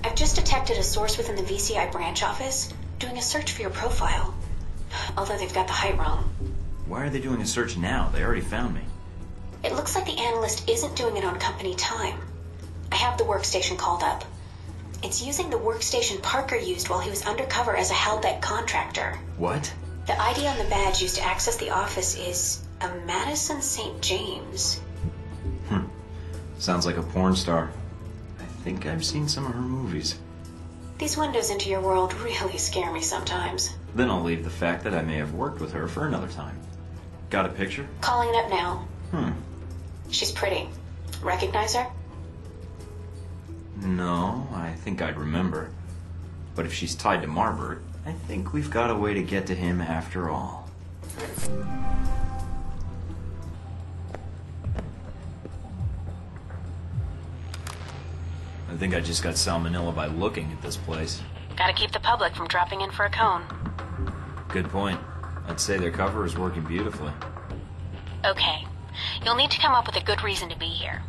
I've just detected a source within the VCI branch office doing a search for your profile. Although they've got the height wrong. Why are they doing a search now? They already found me. It looks like the analyst isn't doing it on company time. I have the workstation called up. It's using the workstation Parker used while he was undercover as a Halbeck contractor. What? The ID on the badge used to access the office is a Madison St. James. Sounds like a porn star. I think I've seen some of her movies. These windows into your world really scare me sometimes. Then I'll leave the fact that I may have worked with her for another time. Got a picture? Calling it up now. She's pretty. Recognize her? No, I think I'd remember. But if she's tied to Marburg, I think we've got a way to get to him after all. I think I just got salmonella by looking at this place. Gotta keep the public from dropping in for a cone. Good point. I'd say their cover is working beautifully. Okay. You'll need to come up with a good reason to be here.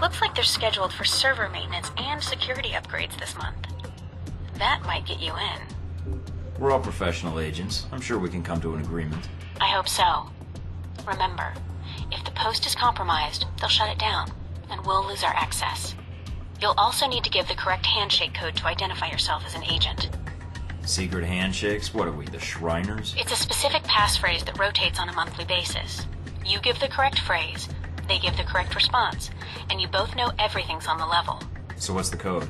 Looks like they're scheduled for server maintenance and security upgrades this month. That might get you in. We're all professional agents. I'm sure we can come to an agreement. I hope so. Remember, if the post is compromised, they'll shut it down, and we'll lose our access. You'll also need to give the correct handshake code to identify yourself as an agent. Secret handshakes? What are we, the Shriners? It's a specific passphrase that rotates on a monthly basis. You give the correct phrase, they give the correct response, and you both know everything's on the level. So what's the code?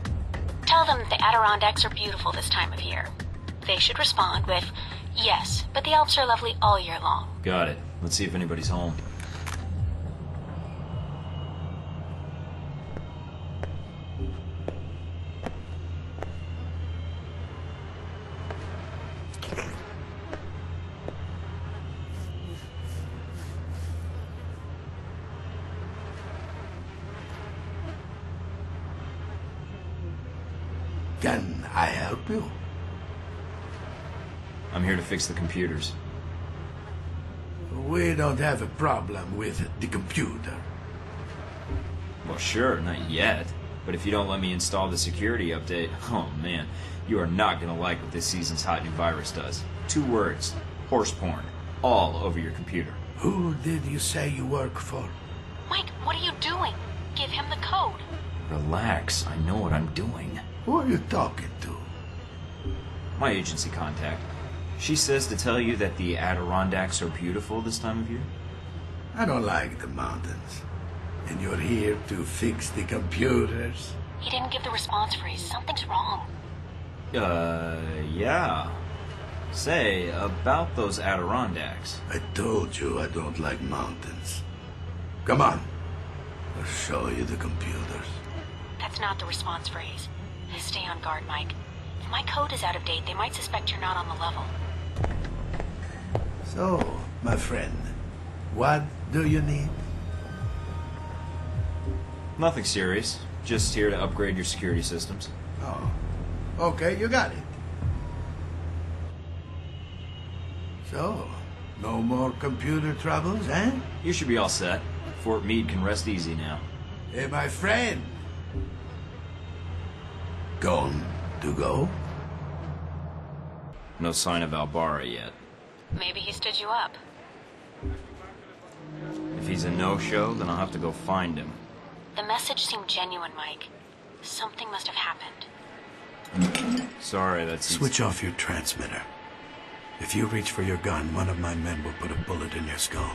Tell them that the Adirondacks are beautiful this time of year. They should respond with, yes, but the Alps are lovely all year long. Got it. Let's see if anybody's home. Can I help you? I'm here to fix the computers. We don't have a problem with the computer. Well, sure, not yet. But if you don't let me install the security update, oh man, you are not going to like what this season's hot new virus does. 2 words, horse porn, all over your computer. Who did you say you work for? Mike, what are you doing? Give him the code. Relax, I know what I'm doing. Who are you talking to? My agency contact. She says to tell you that the Adirondacks are beautiful this time of year. I don't like the mountains. And you're here to fix the computers? He didn't give the response phrase. Something's wrong. Yeah. Say, about those Adirondacks. I told you I don't like mountains. Come on. I'll show you the computers. That's not the response phrase. Stay on guard, Mike. If my code is out of date, they might suspect you're not on the level. So, my friend, what do you need? Nothing serious. Just here to upgrade your security systems. Oh, okay, you got it. So, no more computer troubles, eh? You should be all set. Fort Meade can rest easy now. Hey, my friend. Going to go? No sign of Albara yet. Maybe he stood you up. If he's a no-show, then I'll have to go find him. The message seemed genuine, Mike. Something must have happened. Sorry, that's... Switch off your transmitter. If you reach for your gun, one of my men will put a bullet in your skull.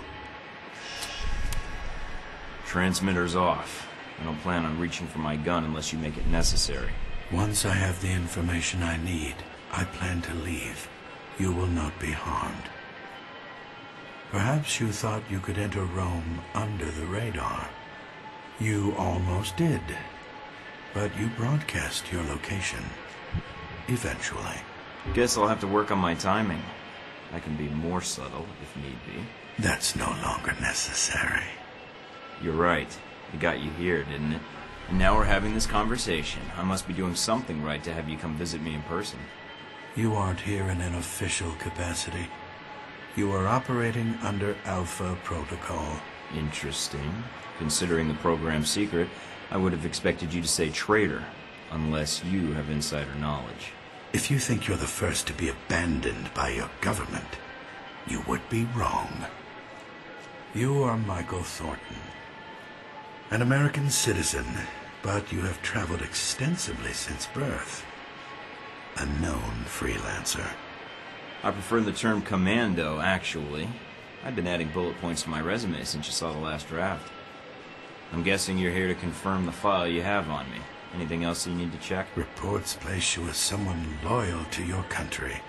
Transmitter's off. I don't plan on reaching for my gun unless you make it necessary. Once I have the information I need, I plan to leave. You will not be harmed. Perhaps you thought you could enter Rome under the radar. You almost did. But you broadcast your location. Eventually. Guess I'll have to work on my timing. I can be more subtle if need be. That's no longer necessary. You're right. It got you here, didn't it? And now we're having this conversation. I must be doing something right to have you come visit me in person. You aren't here in an official capacity. You are operating under Alpha Protocol. Interesting. Considering the program's secret, I would have expected you to say traitor, unless you have insider knowledge. If you think you're the first to be abandoned by your government, you would be wrong. You are Michael Thornton, an American citizen, but you have traveled extensively since birth. A known freelancer. I prefer the term commando, actually. I've been adding bullet points to my resume since you saw the last draft. I'm guessing you're here to confirm the file you have on me. Anything else you need to check? Reports place you as someone loyal to your country,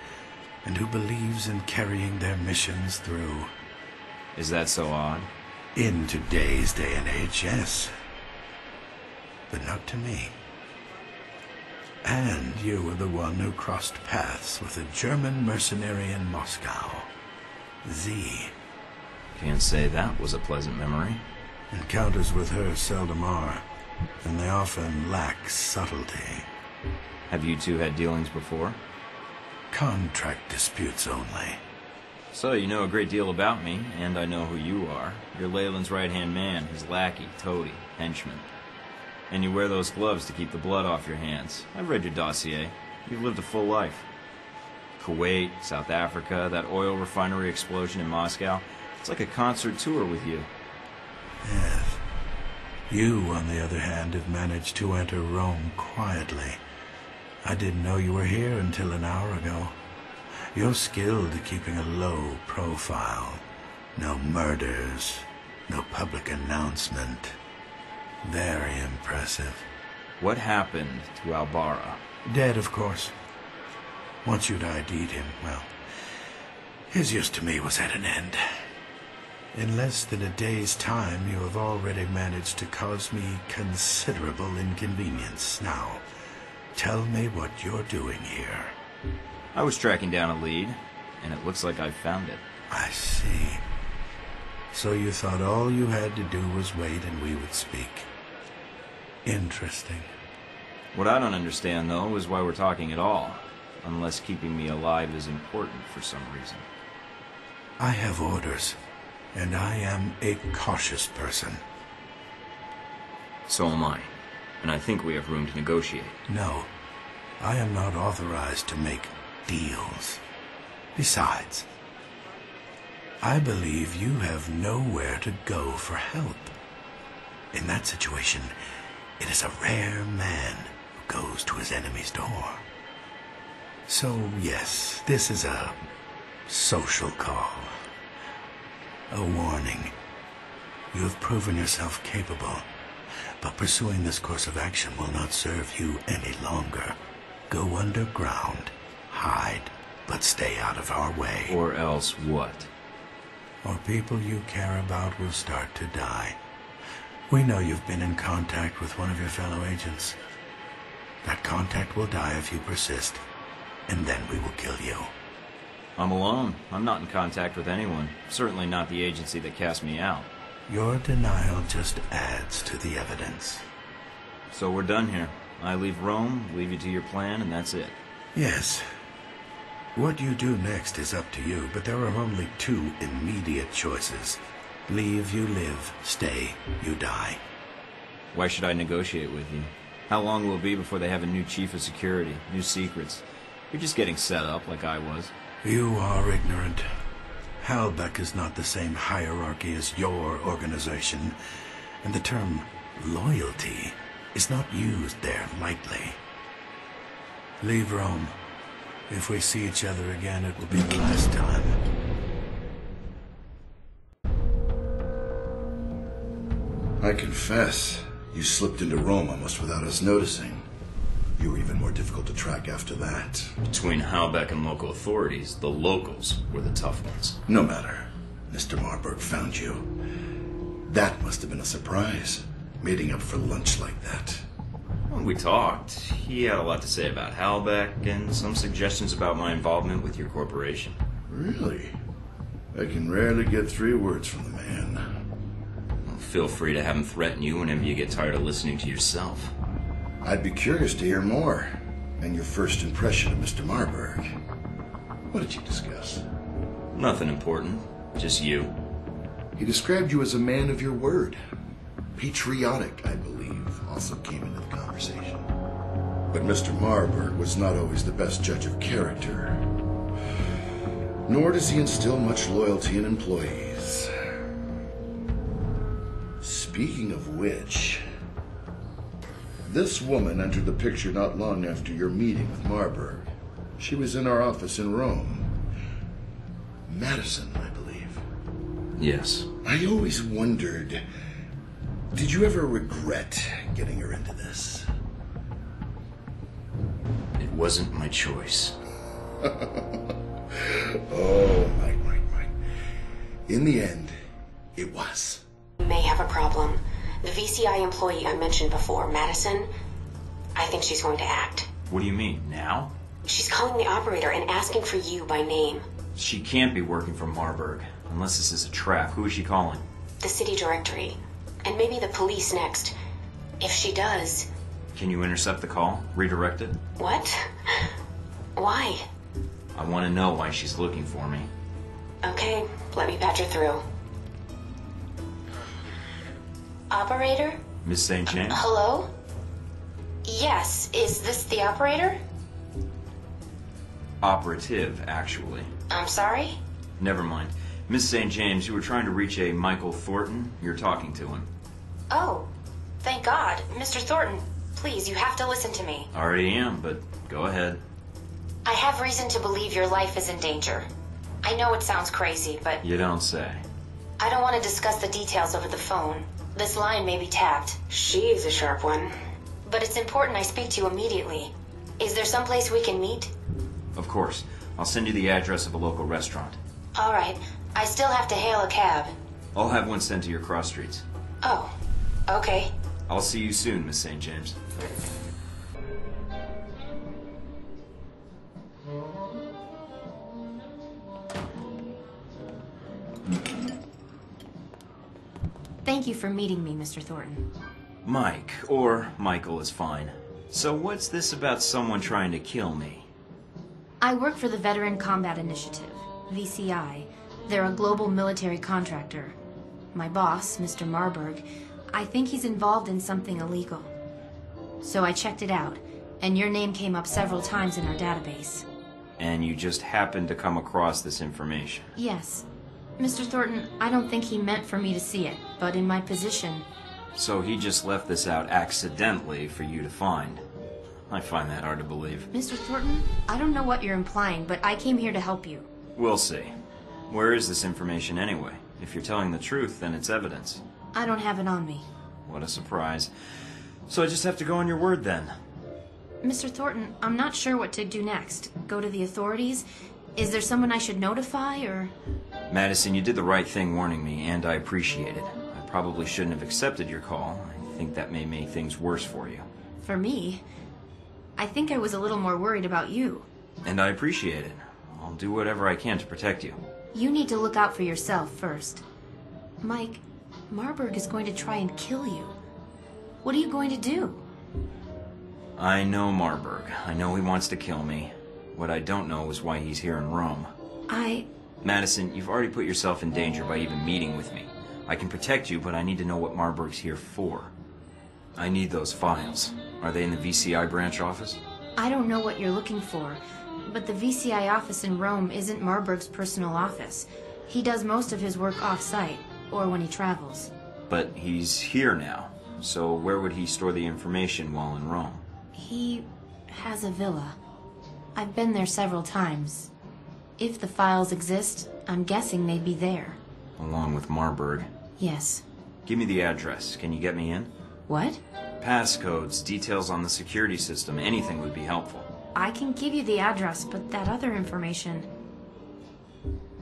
and who believes in carrying their missions through. Is that so odd? In today's day and age, yes. But not to me. And you were the one who crossed paths with a German mercenary in Moscow. Z. Can't say that was a pleasant memory. Encounters with her seldom are, and they often lack subtlety. Have you two had dealings before? Contract disputes only. So you know a great deal about me, and I know who you are. You're Leyland's right-hand man, his lackey, toady, henchman. And you wear those gloves to keep the blood off your hands. I've read your dossier. You've lived a full life. Kuwait, South Africa, that oil refinery explosion in Moscow. It's like a concert tour with you. Yes. You, on the other hand, have managed to enter Rome quietly. I didn't know you were here until an hour ago. You're skilled at keeping a low profile. No murders, no public announcement. Very impressive. What happened to Albara? Dead, of course. Once you'd ID'd him, well, his use to me was at an end. In less than a day's time, you have already managed to cause me considerable inconvenience. Now, tell me what you're doing here. I was tracking down a lead, and it looks like I've found it. I see. So you thought all you had to do was wait and we would speak. Interesting. What I don't understand, though, is why we're talking at all, unless keeping me alive is important for some reason. I have orders, and I am a cautious person. So am I, and I think we have room to negotiate. No, I am not authorized to make deals. Besides, I believe you have nowhere to go for help. In that situation, it is a rare man who goes to his enemy's door. So, yes, this is a social call. A warning. You have proven yourself capable, but pursuing this course of action will not serve you any longer. Go underground, hide, but stay out of our way. Or else what? Or people you care about will start to die. We know you've been in contact with one of your fellow agents. That contact will die if you persist, and then we will kill you. I'm alone. I'm not in contact with anyone. Certainly not the agency that cast me out. Your denial just adds to the evidence. So we're done here. I leave Rome, leave you to your plan, and that's it. Yes. What you do next is up to you, but there are only two immediate choices. Leave, you live. Stay, you die. Why should I negotiate with you? How long will it be before they have a new chief of security, new secrets? You're just getting set up like I was. You are ignorant. Halbeck is not the same hierarchy as your organization, and the term loyalty is not used there lightly. Leave Rome. If we see each other again, it will be the last time. I confess, you slipped into Rome almost without us noticing. You were even more difficult to track after that. Between Halbeck and local authorities, the locals were the tough ones. No matter. Mr. Marburg found you. That must have been a surprise, meeting up for lunch like that. When we talked, he had a lot to say about Halbeck and some suggestions about my involvement with your corporation. Really? I can rarely get 3 words from the man. Well, feel free to have him threaten you whenever you get tired of listening to yourself. I'd be curious to hear more, and your first impression of Mr. Marburg. What did you discuss? Nothing important, just you. He described you as a man of your word. Patriotic, I believe. also came into the conversation. But Mr. Marburg was not always the best judge of character. Nor does he instill much loyalty in employees. Speaking of which, this woman entered the picture not long after your meeting with Marburg. She was in our office in Rome. Madison, I believe. Yes. I always wondered, did you ever regret getting her into this? It wasn't my choice. Oh, Mike. In the end, it was. May have a problem. The VCI employee I mentioned before, Madison, I think she's going to act. What do you mean, now? She's calling the operator and asking for you by name. She can't be working for Marburg, unless this is a trap. Who is she calling? The city directory. And maybe the police next. If she does... Can you intercept the call? Redirect it? What? Why? I want to know why she's looking for me. Okay, let me patch her through. Operator? Miss St. James? Hello? Yes, is this the operator? Operative, actually. I'm sorry? Never mind. Miss St. James, you were trying to reach a Michael Thornton. You're talking to him. Oh, thank God. Mr. Thornton, please, you have to listen to me. Already am, but go ahead. I have reason to believe your life is in danger. I know it sounds crazy, but You don't say. I don't want to discuss the details over the phone. This line may be tapped. She's a sharp one. But it's important I speak to you immediately. Is there someplace we can meet? Of course. I'll send you the address of a local restaurant. All right. I still have to hail a cab. I'll have one sent to your cross streets. Oh, okay. I'll see you soon, Miss St. James. Thank you for meeting me, Mr. Thornton. Mike, or Michael is fine. So what's this about someone trying to kill me? I work for the Veteran Combat Initiative, VCI. They're a global military contractor. My boss, Mr. Marburg, I think he's involved in something illegal. So I checked it out, and your name came up several times in our database. And you just happened to come across this information? Yes. Mr. Thornton, I don't think he meant for me to see it, but in my position... So he just left this out accidentally for you to find. I find that hard to believe. Mr. Thornton, I don't know what you're implying, but I came here to help you. We'll see. Where is this information anyway? If you're telling the truth, then it's evidence. I don't have it on me. What a surprise. So I just have to go on your word then. Mr. Thornton, I'm not sure what to do next. Go to the authorities? Is there someone I should notify, or...? Madison, you did the right thing warning me, and I appreciate it. I probably shouldn't have accepted your call. I think that may make things worse for you. For me? I think I was a little more worried about you. And I appreciate it. I'll do whatever I can to protect you. You need to look out for yourself first. Mike, Marburg is going to try and kill you. What are you going to do? I know Marburg. I know he wants to kill me. What I don't know is why he's here in Rome. Madison, you've already put yourself in danger by even meeting with me. I can protect you, but I need to know what Marburg's here for. I need those files. Are they in the VCI branch office? I don't know what you're looking for, but the VCI office in Rome isn't Marburg's personal office. He does most of his work off-site, or when he travels. But he's here now, so where would he store the information while in Rome? He has a villa. I've been there several times. If the files exist, I'm guessing they'd be there. Along with Marburg. Yes. Give me the address. Can you get me in? What? Passcodes, details on the security system, anything would be helpful. I can give you the address, but that other information...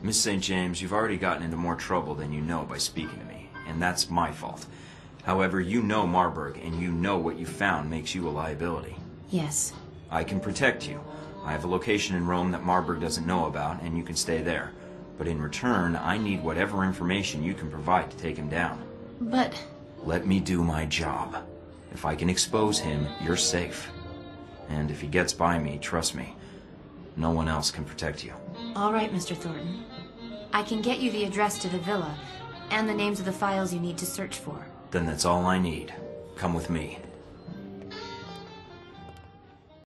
Miss St. James, you've already gotten into more trouble than you know by speaking to me, and that's my fault. However, you know Marburg, and you know what you found makes you a liability. Yes. I can protect you. I have a location in Rome that Marburg doesn't know about, and you can stay there. But in return, I need whatever information you can provide to take him down. But... Let me do my job. If I can expose him, you're safe. And if he gets by me, trust me, no one else can protect you. All right, Mr. Thornton. I can get you the address to the villa, and the names of the files you need to search for. Then that's all I need. Come with me.